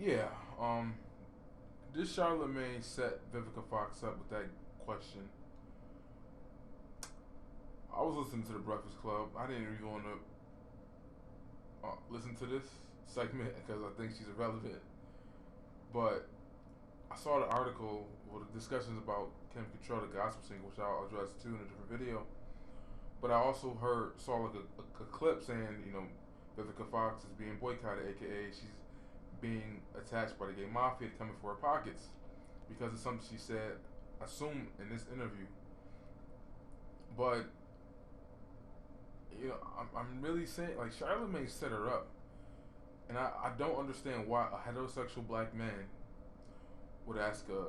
Yeah, this Charlamagne set Vivica Fox up with that question. I was listening to the Breakfast Club. I didn't even want to listen to this segment because I think she's irrelevant. But I saw the article with the discussions about Kim Control, the gospel singer, which I'll address too in a different video. But I also saw like a clip saying, Vivica Fox is being boycotted, aka she's being attached by the gay mafia coming for her pockets because of something she said, assume in this interview. But I'm really saying like Charlamagne set her up, and I don't understand why a heterosexual black man would ask a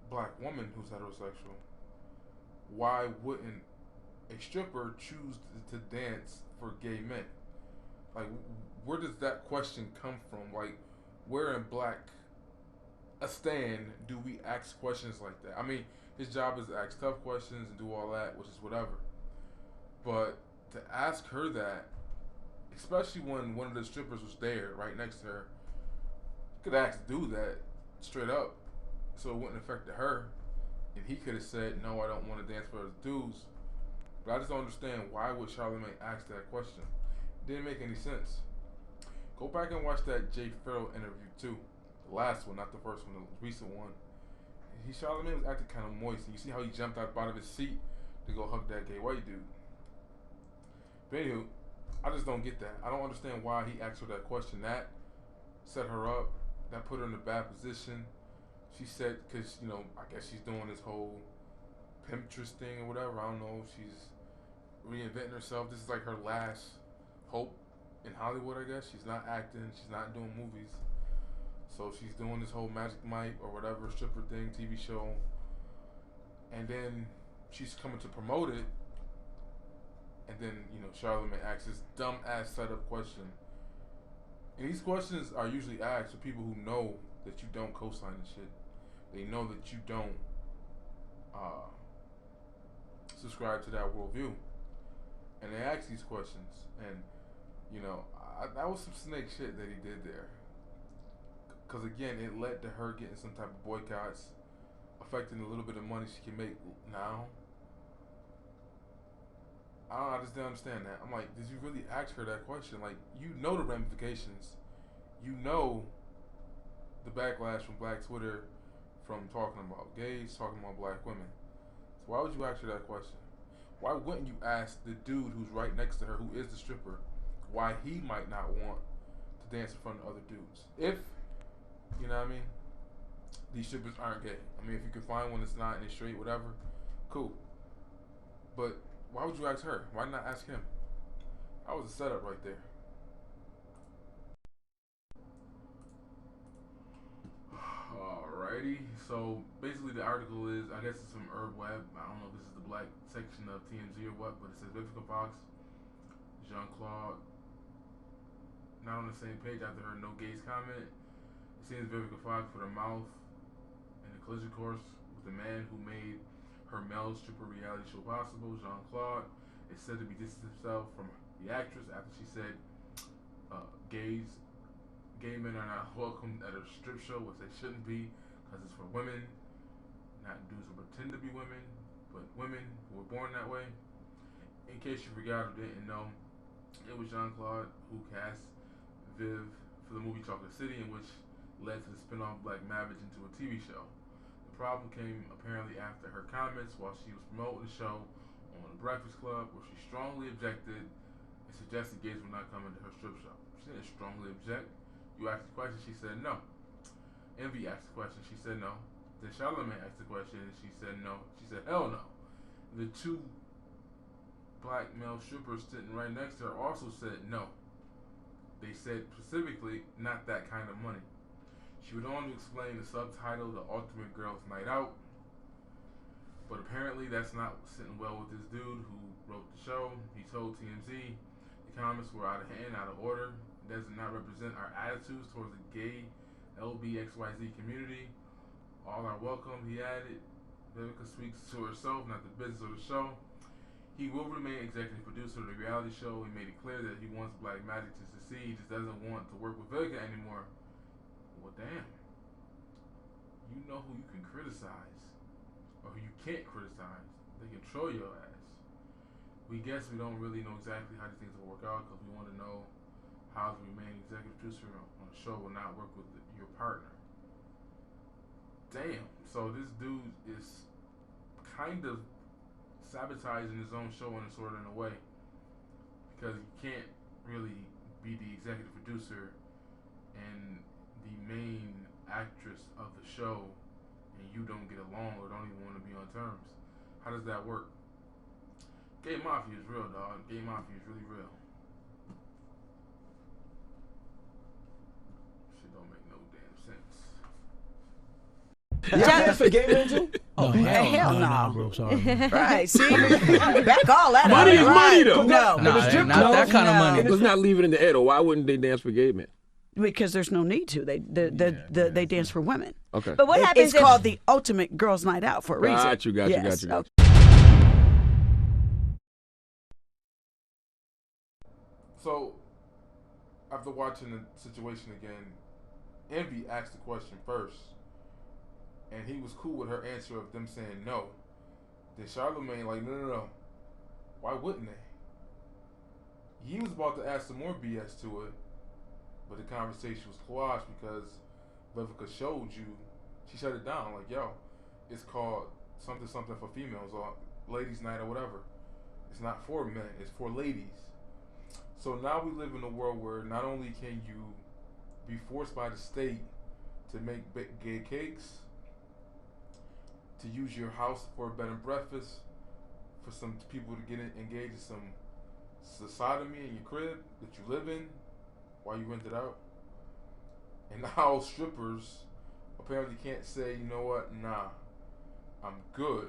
black woman who's heterosexual. Why wouldn't a stripper choose to dance for gay men? Like, where does that question come from? Like, where in black a stand do we ask questions like that? I mean, his job is to ask tough questions and do all that, which is whatever. But to ask her that, especially when one of the strippers was there right next to her, you could ask the dude that straight up, so it wouldn't affect her, and he could have said, "No, I don't want to dance for those dudes." But I just don't understand why would Charlamagne ask that question. It didn't make any sense. Go back and watch that Jay Farrell interview too, the last one, not the first one, the recent one. Charlamagne was acting kind of moist, and you see how he jumped out of his seat to go hug that gay white dude. But anywho, I just don't get that. I don't understand why he asked her that question. That set her up. That put her in a bad position. She said, because, I guess she's doing this whole Pinterest thing or whatever. I don't know. She's reinventing herself. This is like her last hope in Hollywood, I guess. She's not acting. She's not doing movies. So she's doing this whole Magic Mike or whatever stripper thing, TV show. And then she's coming to promote it. And then, Charlamagne asks this dumb ass setup question. And these questions are usually asked for people who know that you don't co-sign the shit. They know that you don't subscribe to that worldview. And they ask these questions. And, that was some snake shit that he did there. Because, again, it led to her getting some type of boycotts, affecting the little bit of money she can make now. I just didn't understand that. I'm like, did you really ask her that question? Like, you know the ramifications. You know the backlash from Black Twitter from talking about gays, talking about black women. So why would you ask her that question? Why wouldn't you ask the dude who's right next to her, who is the stripper, why he might not want to dance in front of other dudes? If, you know what I mean, these strippers aren't gay. I mean, if you can find one that's not and it's straight, whatever, cool. But why would you ask her? Why not ask him? That was a setup right there. Alrighty, so basically the article is, I guess it's from Herb Web. I don't know if this is the black section of TMZ or what, but it says Vivica Fox, Jean-Claude, not on the same page after her no gays comment. It seems Vivica Fox put her mouth in a collision course with the man who made her male stripper reality show possible. Jean-Claude is said to be distancing himself from the actress after she said gay men are not welcome at a strip show, which they shouldn't be, because it's for women, not dudes who pretend to be women, but women who were born that way. In case you forgot or didn't know, it was Jean-Claude who cast Viv for the movie Chocolate City, in which led to the spin-off Black Mavericks into a TV show. The problem came apparently after her comments while she was promoting the show on The Breakfast Club, where she strongly objected and suggested gays would not come into her strip show. She didn't strongly object. You asked the question, she said no. Envy asked the question, she said no. Then Charlamagne asked the question, and she said no. She said hell no. The two black male strippers sitting right next to her also said no. They said specifically, not that kind of money. She went on to explain the subtitle, The Ultimate Girls Night Out. But apparently that's not sitting well with this dude who wrote the show. He told TMZ the comments were out of hand, out of order. It does not represent our attitudes towards the gay LBXYZ community. All are welcome, he added. Vivica speaks to herself, not the business of the show. He will remain executive producer of the reality show. He made it clear that he wants Black Magic to succeed. He just doesn't want to work with Vivica anymore. well, damn. You know who you can criticize or who you can't criticize. They control your ass. We guess we don't really know exactly how these things will work out because we want to know how the remaining executive producer on the show will not work with your partner. Damn. So this dude is kind of sabotaging his own show in a way because you can't really be the executive producer and the main actress of the show and you don't get along or don't even want to be on terms. How does that work? Gay Mafia is real, dog. Gay Mafia is really real. Shit don't make no damn sense. Yeah, for gay men too? Oh, hell no. Bro, sorry. Right, see? Back all that Money out. is Right. money, though. No, not that kind of money. Let's not leave it in the air, though. Why wouldn't they dance for gay men? because there's no need to. They dance for women. Okay. But what happens It's if called the ultimate girls' night out for a reason. Got you. Yes. So, after watching the situation again, Envy asked the question first, and he was cool with her answer of them saying no. Then Charlamagne like, no. Why wouldn't they? He was about to add some more BS to it, but the conversation was quashed because Vivica showed you, she shut it down. Like, yo, it's called something for females or ladies' night or whatever. It's not for men, it's for ladies. So now we live in a world where not only can you be forced by the state to make gay cakes, to use your house for a bed and breakfast, for some people to get engaged in some sodomy in your crib that you live in while you rent it out. And now strippers apparently can't say, you know what, nah, I'm good.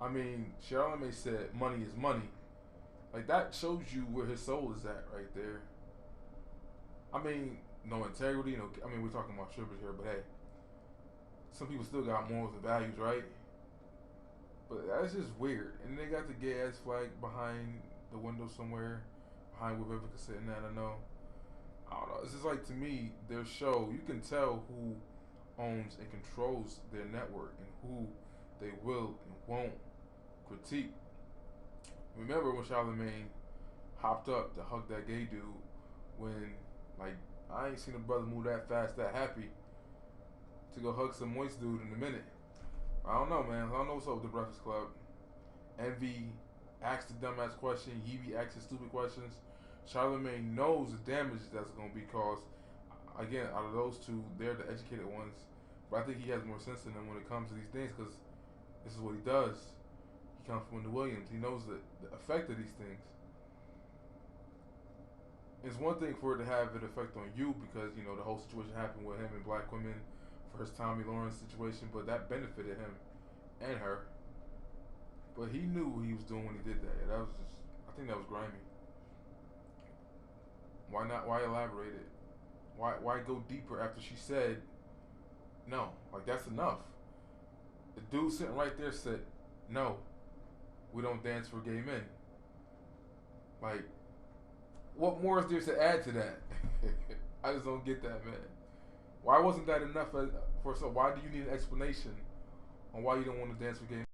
I mean, Charlamagne said money is money. Like, that shows you where his soul is at right there. I mean, no integrity, we're talking about strippers here, but hey, some people still got morals and values, right? But that's just weird. And they got the gay ass flag behind the window somewhere, behind where Vivica sitting at. I don't know. It's just like, to me, their show, you can tell who owns and controls their network and who they will and won't critique. Remember when Charlamagne hopped up to hug that gay dude when, like, I ain't seen a brother move that fast, that happy to go hug some moist dude in a minute. I don't know, man. I don't know what's up with the Breakfast Club. Envy asked the dumbass question. He asks the stupid questions. Charlamagne knows the damage that's going to be caused. Again, out of those two, they're the educated ones. But I think he has more sense than them when it comes to these things because this is what he does. He comes from the Williams. He knows the effect of these things. It's one thing for it to have an effect on you because, the whole situation happened with him and black women for his Tommy Lawrence situation, but that benefited him and her. But he knew what he was doing when he did that. I think that was grimy. Why not? Why elaborate it? Why go deeper after she said no? Like, that's enough. The dude sitting right there said, no, we don't dance for gay men. Like, what more is there to add to that? I just don't get that, man. Why wasn't that enough why do you need an explanation on why you don't want to dance for gay men?